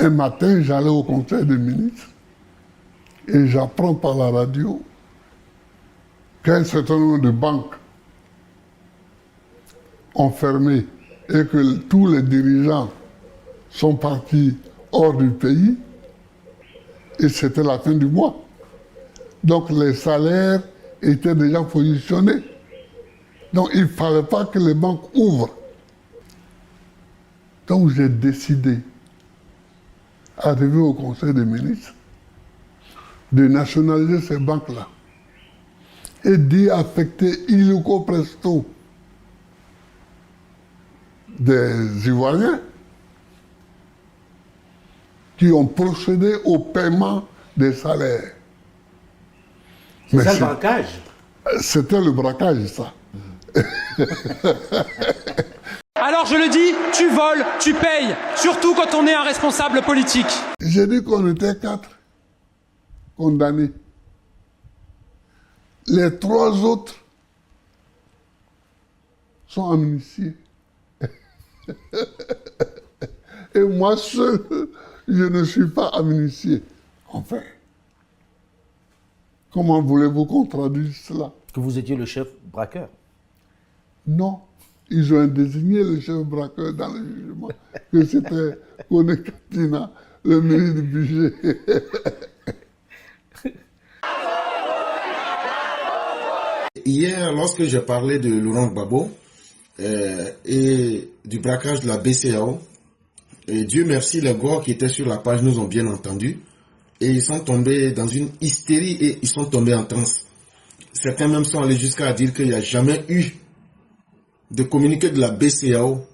Un matin, j'allais au conseil des ministres et j'apprends par la radio qu'un certain nombre de banques ont fermé et que tous les dirigeants sont partis hors du pays et c'était la fin du mois. Donc les salaires étaient déjà positionnés. Donc il ne fallait pas que les banques ouvrent. Donc j'ai décidé, arrivé au conseil des ministres, de nationaliser ces banques-là et d'y affecter illico presto des Ivoiriens qui ont procédé au paiement des salaires. C'est ça le braquage? C'était le braquage, ça. Alors je le dis, tu voles, tu payes, surtout quand on est un responsable politique. J'ai dit qu'on était 4 condamnés. Les 3 autres sont amnistiés. Et moi seul, je ne suis pas amnistié. Enfin, comment voulez-vous qu'on traduise cela? Que vous étiez le chef braqueur? Non. Ils ont désigné le chef braqueur dans le jugement, que c'était Kone Katina, le ministre du budget. Hier, lorsque j'ai parlé de Laurent Gbagbo et du braquage de la BCEAO, et Dieu merci, les gars qui étaient sur la page nous ont bien entendus et ils sont tombés dans une hystérie et ils sont tombés en transe. Certains même sont allés jusqu'à dire qu'il n'y a jamais eu de communiqué de la BCEAO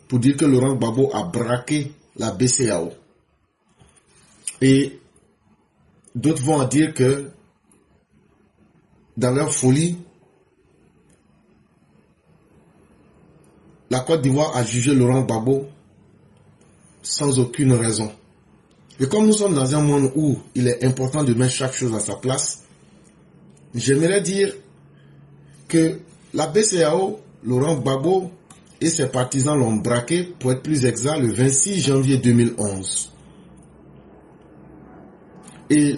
pour dire que Laurent Gbagbo a braqué la BCEAO. Et d'autres vont dire que dans leur folie, la Côte d'Ivoire a jugé Laurent Gbagbo sans aucune raison. Et comme nous sommes dans un monde où il est important de mettre chaque chose à sa place, j'aimerais dire que la BCEAO, Laurent Gbagbo et ses partisans l'ont braqué, pour être plus exact, le 26 janvier 2011. Et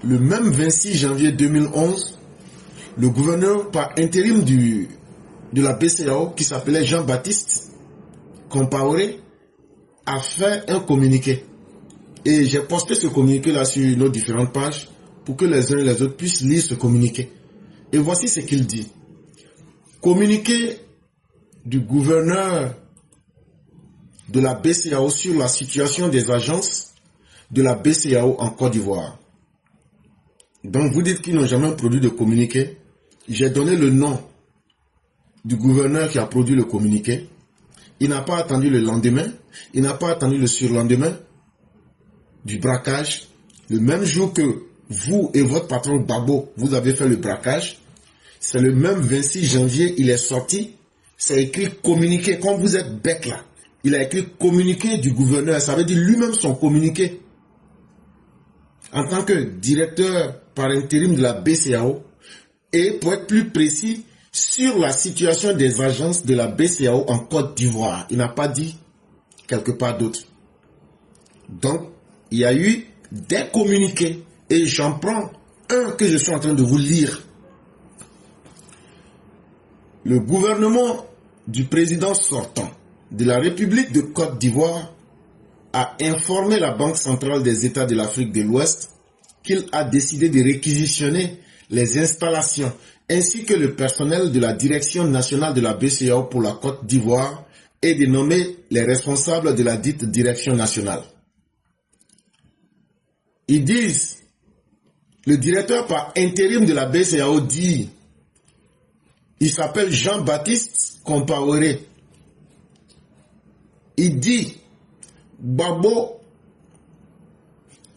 le même 26 janvier 2011, le gouverneur par intérim de la BCEAO, qui s'appelait Jean-Baptiste Compaoré, a fait un communiqué. Et j'ai posté ce communiqué-là sur nos différentes pages pour que les uns et les autres puissent lire ce communiqué. Et voici ce qu'il dit. Communiqué du gouverneur de la BCEAO sur la situation des agences de la BCEAO en Côte d'Ivoire. Donc vous dites qu'ils n'ont jamais produit de communiqué. J'ai donné le nom du gouverneur qui a produit le communiqué. Il n'a pas attendu le lendemain, il n'a pas attendu le surlendemain du braquage. Le même jour que vous et votre patron Gbagbo, vous avez fait le braquage, c'est le même 26 janvier, il est sorti, c'est écrit communiqué, comme vous êtes bête là. Il a écrit communiqué du gouverneur, ça veut dire lui-même son communiqué. En tant que directeur par intérim de la BCEAO, et pour être plus précis, sur la situation des agences de la BCEAO en Côte d'Ivoire. Il n'a pas dit quelque part d'autre. Donc, il y a eu des communiqués, et j'en prends un que je suis en train de vous lire. Le gouvernement du président sortant de la République de Côte d'Ivoire a informé la Banque centrale des États de l'Afrique de l'Ouest qu'il a décidé de réquisitionner les installations ainsi que le personnel de la Direction nationale de la BCEAO pour la Côte d'Ivoire et de nommer les responsables de la dite Direction nationale. Ils disent, le directeur par intérim de la BCEAO dit, il s'appelle Jean-Baptiste Compaoré. Il dit, Gbagbo,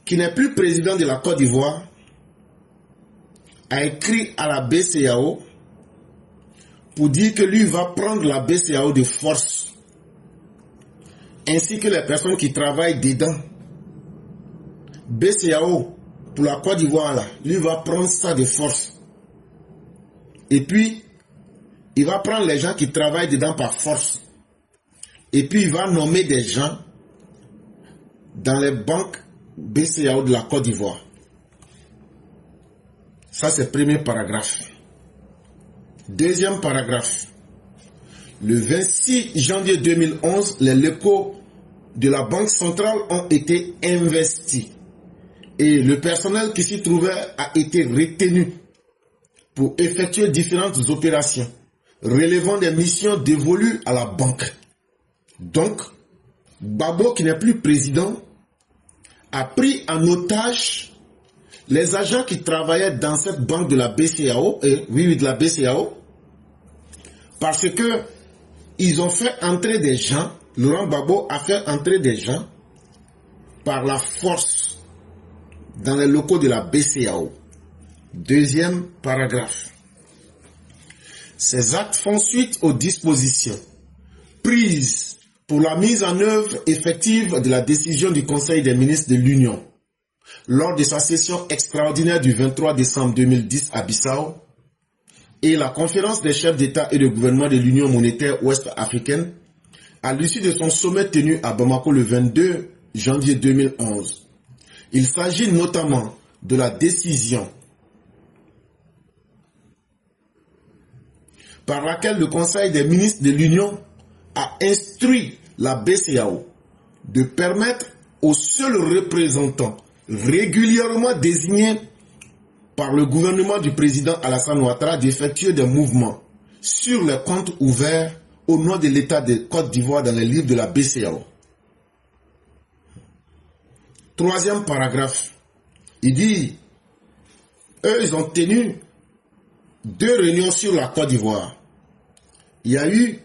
qui n'est plus président de la Côte d'Ivoire, a écrit à la BCEAO pour dire que lui va prendre la BCEAO de force, ainsi que les personnes qui travaillent dedans. BCEAO pour la Côte d'Ivoire, là, lui va prendre ça de force. Et puis, il va prendre les gens qui travaillent dedans par force. Et puis, il va nommer des gens dans les banques BCAO de la Côte d'Ivoire. Ça, c'est le premier paragraphe. Deuxième paragraphe. Le 26 janvier 2011, les locaux de la Banque centrale ont été investis et le personnel qui s'y trouvait a été retenu pour effectuer différentes opérations relevant des missions dévolues à la banque. Donc, Gbagbo, qui n'est plus président, a pris en otage les agents qui travaillaient dans cette banque de la BCAO, de la BCAO, parce que ils ont fait entrer des gens, Laurent Gbagbo a fait entrer des gens par la force dans les locaux de la BCAO. Deuxième paragraphe. Ces actes font suite aux dispositions prises pour la mise en œuvre effective de la décision du Conseil des ministres de l'Union lors de sa session extraordinaire du 23 décembre 2010 à Bissau et la conférence des chefs d'État et de gouvernement de l'Union monétaire ouest-africaine à l'issue de son sommet tenu à Bamako le 22 janvier 2011. Il s'agit notamment de la décision par laquelle le Conseil des ministres de l'Union a instruit la BCAO de permettre aux seuls représentants régulièrement désignés par le gouvernement du président Alassane Ouattara d'effectuer des mouvements sur les comptes ouverts au nom de l'État de Côte d'Ivoire dans les livres de la BCAO. Troisième paragraphe, il dit, eux, ils ont tenu 2 réunions sur la Côte d'Ivoire. Il y a eu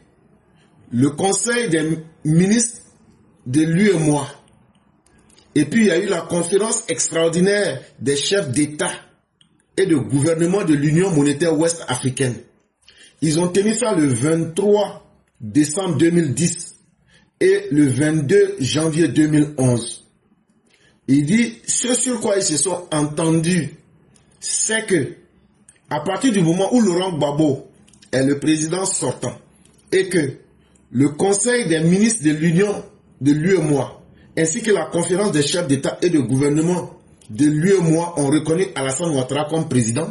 le Conseil des ministres de l'UEMOA. Et puis il y a eu la conférence extraordinaire des chefs d'État et de gouvernement de l'Union monétaire ouest-africaine. Ils ont tenu ça le 23 décembre 2010 et le 22 janvier 2011. Il dit, ce sur quoi ils se sont entendus, c'est que à partir du moment où Laurent Gbagbo est le président sortant et que le Conseil des ministres de l'Union de l'UEMOA ainsi que la conférence des chefs d'État et de gouvernement de l'UEMOA ont reconnu Alassane Ouattara comme président,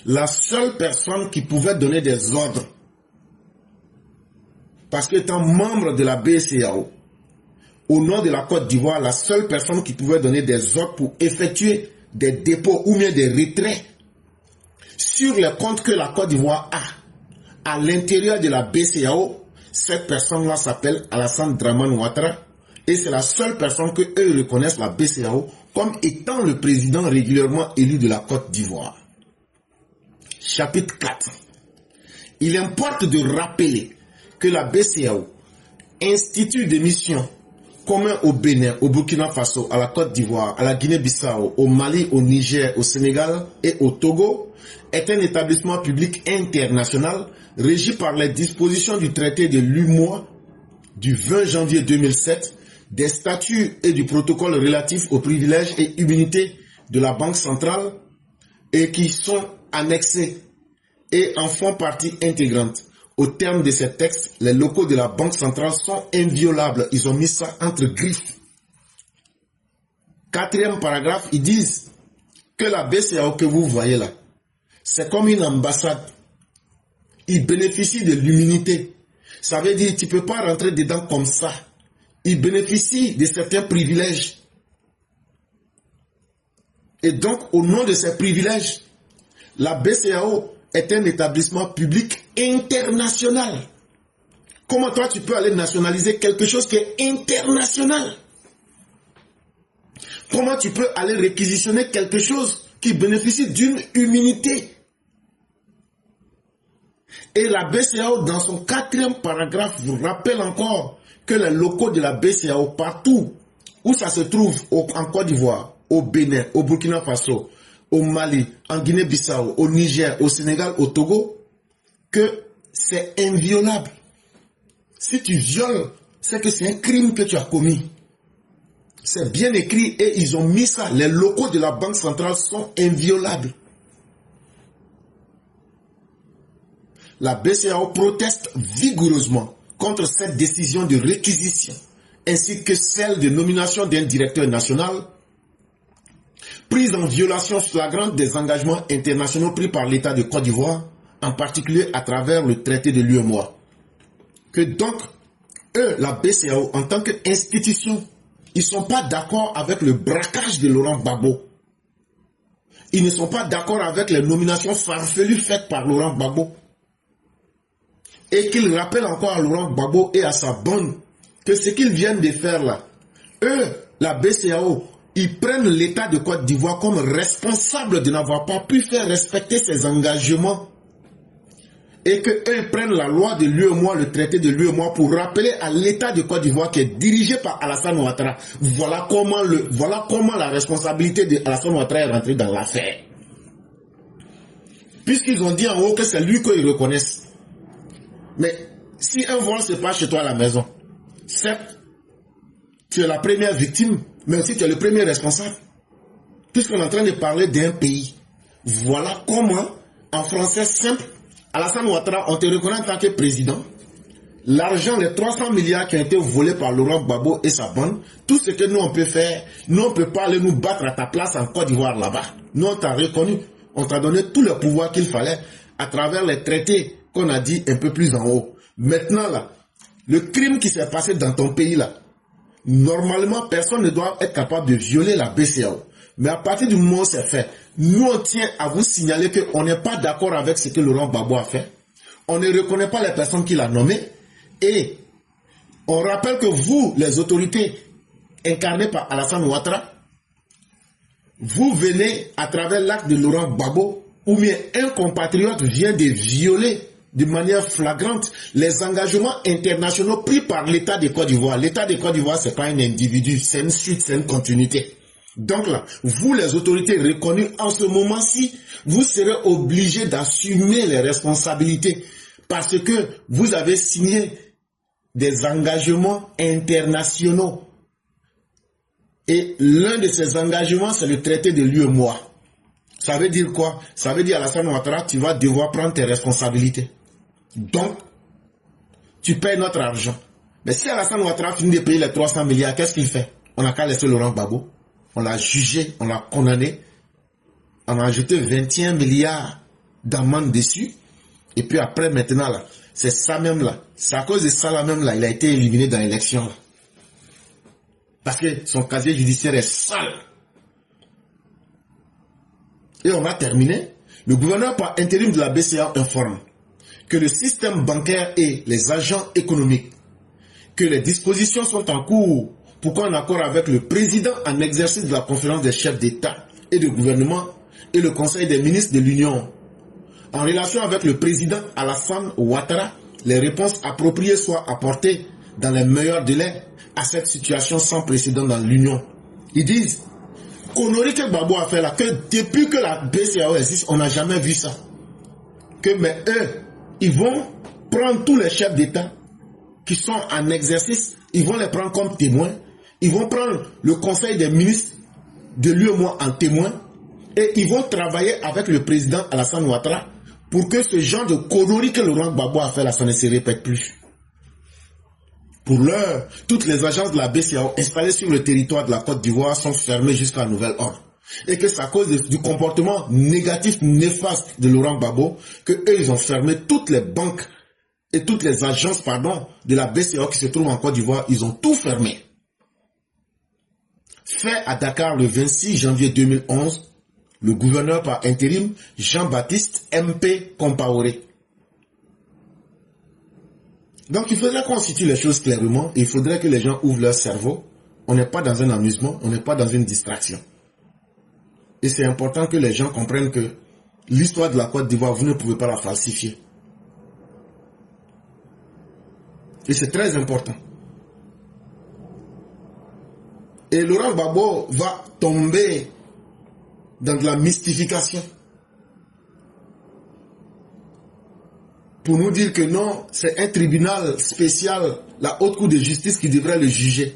la seule personne qui pouvait donner des ordres, parce qu'étant membre de la BCAO, au nom de la Côte d'Ivoire, la seule personne qui pouvait donner des ordres pour effectuer des dépôts ou bien des retraits sur les comptes que la Côte d'Ivoire a à l'intérieur de la BCAO, cette personne-là s'appelle Alassane Dramane Ouattara et c'est la seule personne que eux reconnaissent la BCAO comme étant le président régulièrement élu de la Côte d'Ivoire. Chapitre 4. Il importe de rappeler que la BCAO institue des missions communes au Bénin, au Burkina Faso, à la Côte d'Ivoire, à la Guinée-Bissau, au Mali, au Niger, au Sénégal et au Togo, est un établissement public international régi par les dispositions du traité de l'UMOA du 20 janvier 2007, des statuts et du protocole relatif aux privilèges et immunités de la Banque centrale et qui sont annexés et en font partie intégrante. Au terme de ces textes, les locaux de la Banque centrale sont inviolables. Ils ont mis ça entre griffes. Quatrième paragraphe, ils disent que la BCAO que vous voyez là, c'est comme une ambassade. Ils bénéficient de l'immunité. Ça veut dire que tu ne peux pas rentrer dedans comme ça. Ils bénéficient de certains privilèges. Et donc, au nom de ces privilèges, la BCAO est un établissement public international. Comment toi, tu peux aller nationaliser quelque chose qui est international? Comment tu peux aller réquisitionner quelque chose qui bénéficie d'une immunité? Et la BCAO, dans son 4e paragraphe, vous rappelle encore que les locaux de la BCAO, partout où ça se trouve, en Côte d'Ivoire, au Bénin, au Burkina Faso, au Mali, en Guinée-Bissau, au Niger, au Sénégal, au Togo, que c'est inviolable. Si tu violes, c'est que c'est un crime que tu as commis. C'est bien écrit et ils ont mis ça. Les locaux de la Banque centrale sont inviolables. La BCAO proteste vigoureusement contre cette décision de réquisition ainsi que celle de nomination d'un directeur national, prise en violation flagrante des engagements internationaux pris par l'État de Côte d'Ivoire, en particulier à travers le traité de l'UEMOA. Que donc, eux, la BCEAO, en tant qu'institution, ils ne sont pas d'accord avec le braquage de Laurent Gbagbo. Ils ne sont pas d'accord avec les nominations farfelues faites par Laurent Gbagbo. Et qu'ils rappellent encore à Laurent Gbagbo et à sa bande que ce qu'ils viennent de faire là, eux, la BCEAO, ils prennent l'État de Côte d'Ivoire comme responsable de n'avoir pas pu faire respecter ses engagements. Et qu'eux prennent la loi de l'UEMOA, le traité de l'UEMOA, pour rappeler à l'État de Côte d'Ivoire qui est dirigé par Alassane Ouattara. Voilà comment la responsabilité de Alassane Ouattara est rentrée dans l'affaire. Puisqu'ils ont dit en haut que c'est lui qu'ils reconnaissent. Mais si un vol se passe chez toi à la maison, certes, tu es la première victime, mais aussi tu es le premier responsable. Puisqu'on est en train de parler d'un pays. Voilà comment, en français simple, Alassane Ouattara, on te reconnaît en tant que président. L'argent, les 300 milliards qui ont été volés par Laurent Gbagbo et sa bande, tout ce que nous on peut faire, nous on ne peut pas aller nous battre à ta place en Côte d'Ivoire là-bas. Nous on t'a reconnu, on t'a donné tout le pouvoir qu'il fallait à travers les traités qu'on a dit un peu plus en haut. Maintenant là, le crime qui s'est passé dans ton pays là, normalement personne ne doit être capable de violer la BCEAO. Mais à partir du moment où c'est fait, nous on tient à vous signaler qu'on n'est pas d'accord avec ce que Laurent Gbagbo a fait. On ne reconnaît pas les personnes qu'il a nommées. Et on rappelle que vous, les autorités incarnées par Alassane Ouattara, vous venez à travers l'acte de Laurent Gbagbo, ou bien un compatriote vient de violer de manière flagrante les engagements internationaux pris par l'État de Côte d'Ivoire. L'État de Côte d'Ivoire, ce n'est pas un individu, c'est une suite, c'est une continuité. Donc là, vous les autorités reconnues en ce moment-ci, vous serez obligés d'assumer les responsabilités parce que vous avez signé des engagements internationaux. Et l'un de ces engagements, c'est le traité de l'UEMOA. Ça veut dire quoi? Ça veut dire, Alassane Ouattara, tu vas devoir prendre tes responsabilités. Donc, tu payes notre argent. Mais si Alassane Ouattara finit de payer les 300 milliards, qu'est-ce qu'il fait? On n'a qu'à laisser Laurent Gbagbo. On l'a jugé, on l'a condamné. On a ajouté 21 milliards d'amende dessus. Et puis après, maintenant, là, c'est ça même là. C'est à cause de ça là même là, il a été éliminé dans l'élection. Parce que son casier judiciaire est sale. Et on a terminé. Le gouverneur par intérim de la BCEAO informe que le système bancaire et les agents économiques, que les dispositions sont en cours pour qu'en accord avec le président en exercice de la conférence des chefs d'État et de gouvernement et le conseil des ministres de l'Union, en relation avec le président Alassane Ouattara, les réponses appropriées soient apportées dans les meilleurs délais à cette situation sans précédent dans l'Union. Ils disent, connerie que Gbagbo a fait là, que depuis que la BCEAO existe, on n'a jamais vu ça. Que mais eux, ils vont prendre tous les chefs d'État qui sont en exercice, ils vont les prendre comme témoins, ils vont prendre le conseil des ministres de l'UEMOA en témoin et ils vont travailler avec le président Alassane Ouattara pour que ce genre de conneries que Laurent Gbagbo a fait là, ça ne se répète plus. Pour l'heure, toutes les agences de la BCEAO installées sur le territoire de la Côte d'Ivoire sont fermées jusqu'à nouvel ordre. Et que c'est à cause du comportement négatif, néfaste de Laurent Gbagbo que eux, ils ont fermé toutes les banques et toutes les agences, de la BCEAO qui se trouvent en Côte d'Ivoire, ils ont tout fermé. Fait à Dakar le 26 janvier 2011, le gouverneur par intérim Jean-Baptiste MP Compaoré. Donc il faudrait qu'on situe les choses clairement et il faudrait que les gens ouvrent leur cerveau. On n'est pas dans un amusement, on n'est pas dans une distraction. Et c'est important que les gens comprennent que l'histoire de la Côte d'Ivoire, vous ne pouvez pas la falsifier. Et c'est très important. Et Laurent Gbagbo va tomber dans de la mystification. Pour nous dire que non, c'est un tribunal spécial, la haute cour de justice qui devrait le juger.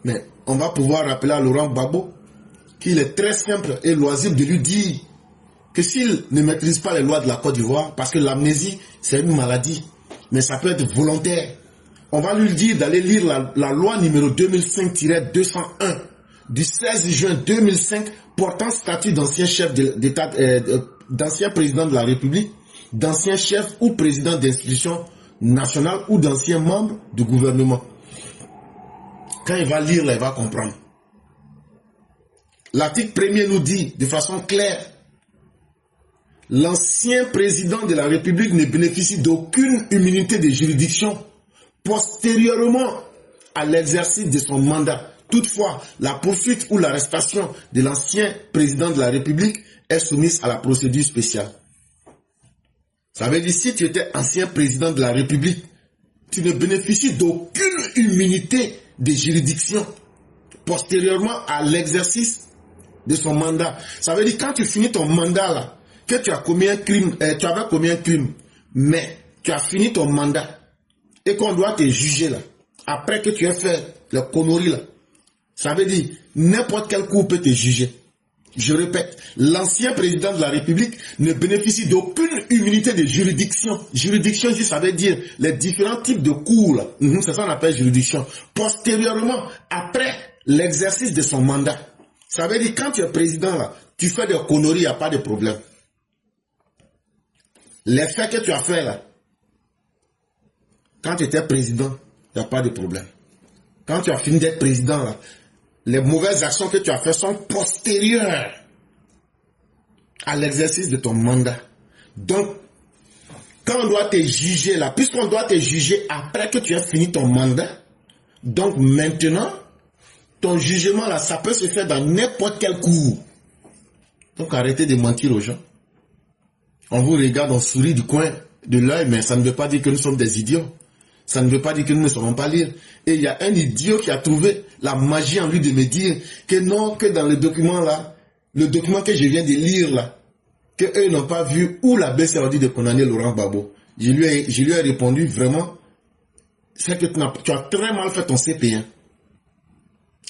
Mais on va pouvoir rappeler à Laurent Gbagbo qu'il est très simple et loisible de lui dire que s'il ne maîtrise pas les lois de la Côte d'Ivoire, parce que l'amnésie, c'est une maladie, mais ça peut être volontaire. on va lui dire d'aller lire la loi numéro 2005-201 du 16 juin 2005 portant statut d'ancien chef d'État, d'ancien président de la République, d'ancien chef ou président d'institution nationale ou d'ancien membre du gouvernement. Quand il va lire, là, il va comprendre. L'article 1er nous dit de façon claire: l'ancien président de la République ne bénéficie d'aucune immunité de juridiction postérieurement à l'exercice de son mandat. Toutefois, la poursuite ou l'arrestation de l'ancien président de la République est soumise à la procédure spéciale. Ça veut dire, si tu étais ancien président de la République, tu ne bénéficies d'aucune immunité de juridiction postérieurement à l'exercice de son mandat. Ça veut dire, quand tu finis ton mandat là, que tu as commis un crime, tu avais commis un crime, mais tu as fini ton mandat et qu'on doit te juger là, après que tu aies fait le connerie là, ça veut dire n'importe quel coup peut te juger. Je répète, l'ancien président de la République ne bénéficie d'aucune immunité de juridiction. Juridiction ici, ça veut dire les différents types de cours là. C'est ça qu'on appelle juridiction. Postérieurement, après l'exercice de son mandat. Ça veut dire quand tu es président là, tu fais des conneries, il n'y a pas de problème. Les faits que tu as fait là, quand tu étais président, il n'y a pas de problème. Quand tu as fini d'être président là, les mauvaises actions que tu as faites sont postérieures à l'exercice de ton mandat. Donc, quand on doit te juger là, puisqu'on doit te juger après que tu aies fini ton mandat, donc maintenant, ton jugement là, ça peut se faire dans n'importe quel cours. Donc arrêtez de mentir aux gens. On vous regarde, on sourit du coin de l'œil, mais ça ne veut pas dire que nous sommes des idiots. Ça ne veut pas dire que nous ne saurons pas lire. Et il y a un idiot qui a trouvé la magie en lui de me dire que non, que dans le document là, le document que je viens de lire là, que eux n'ont pas vu où la BCA a dit de condamner Laurent Gbagbo. Je lui ai répondu vraiment, c'est que tu as très mal fait ton CP1.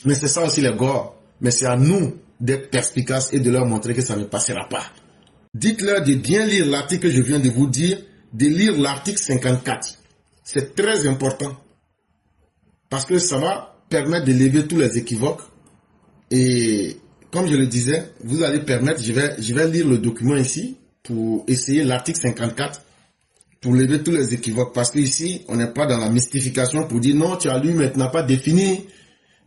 Mais c'est ça aussi les gars. Mais c'est à nous d'être perspicaces et de leur montrer que ça ne passera pas. Dites-leur de bien lire l'article que je viens de vous dire, de lire l'article 54. C'est très important. Parce que ça va permettre de lever tous les équivoques. Et comme je le disais, vous allez permettre, je vais lire le document ici pour essayer l'article 54 pour lever tous les équivoques. Parce qu'ici, on n'est pas dans la mystification pour dire non, tu as lu mais tu n'as pas défini.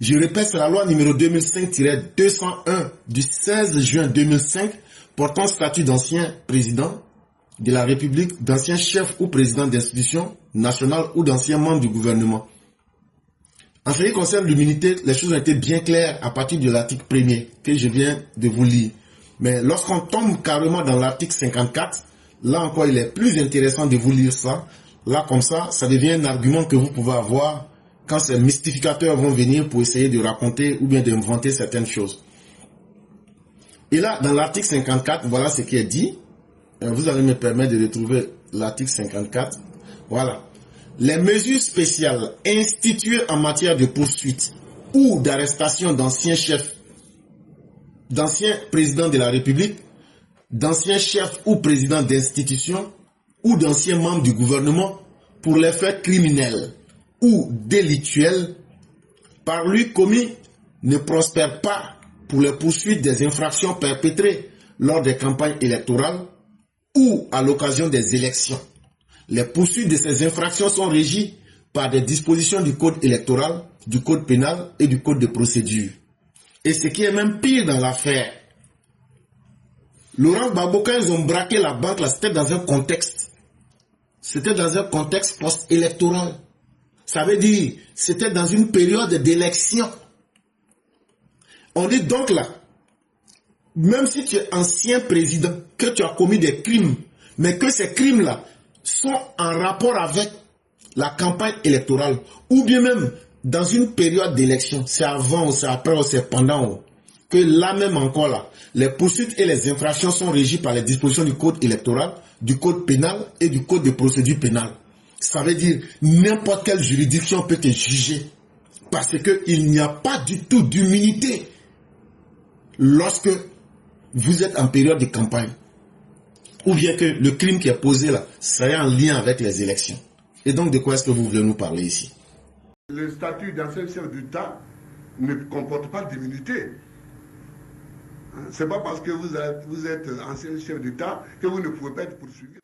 Je répète, c'est la loi numéro 2005-201 du 16 juin 2005 portant statut d'ancien président de la République, d'ancien chef ou président d'institution nationale ou d'ancien membre du gouvernement. En ce qui concerne l'immunité, les choses ont été bien claires à partir de l'article 1er que je viens de vous lire. Mais lorsqu'on tombe carrément dans l'article 54, là encore il est plus intéressant de vous lire ça. Là comme ça, ça devient un argument que vous pouvez avoir quand ces mystificateurs vont venir pour essayer de raconter ou bien d'inventer certaines choses. Et là, dans l'article 54, voilà ce qui est dit. Vous allez me permettre de retrouver l'article 54. Voilà. Les mesures spéciales instituées en matière de poursuite ou d'arrestation d'anciens chefs, d'anciens présidents de la République, d'anciens chefs ou présidents d'institutions ou d'anciens membres du gouvernement pour les faits criminels ou délictuels par lui commis ne prospèrent pas pour les poursuites des infractions perpétrées lors des campagnes électorales ou à l'occasion des élections. Les poursuites de ces infractions sont régies par des dispositions du code électoral, du code pénal et du code de procédure. Et ce qui est même pire dans l'affaire, Laurent Gbagbo, quand ils ont braqué la banque, là, c'était dans un contexte. C'était dans un contexte post-électoral. Ça veut dire, c'était dans une période d'élection. On dit donc là, même si tu es ancien président, que tu as commis des crimes, mais que ces crimes-là sont en rapport avec la campagne électorale, ou bien même dans une période d'élection, c'est avant ou c'est après ou c'est pendant, que là même encore là, les poursuites et les infractions sont régies par les dispositions du code électoral, du code pénal et du code de procédure pénale. Ça veut dire n'importe quelle juridiction peut te juger parce qu'il n'y a pas du tout d'immunité lorsque vous êtes en période de campagne ou bien que le crime qui est posé là serait en lien avec les élections. Et donc de quoi est-ce que vous voulez nous parler ici? Le statut d'ancien chef d'État ne comporte pas d'immunité. Ce n'est pas parce que vous êtes ancien chef d'État que vous ne pouvez pas être poursuivi.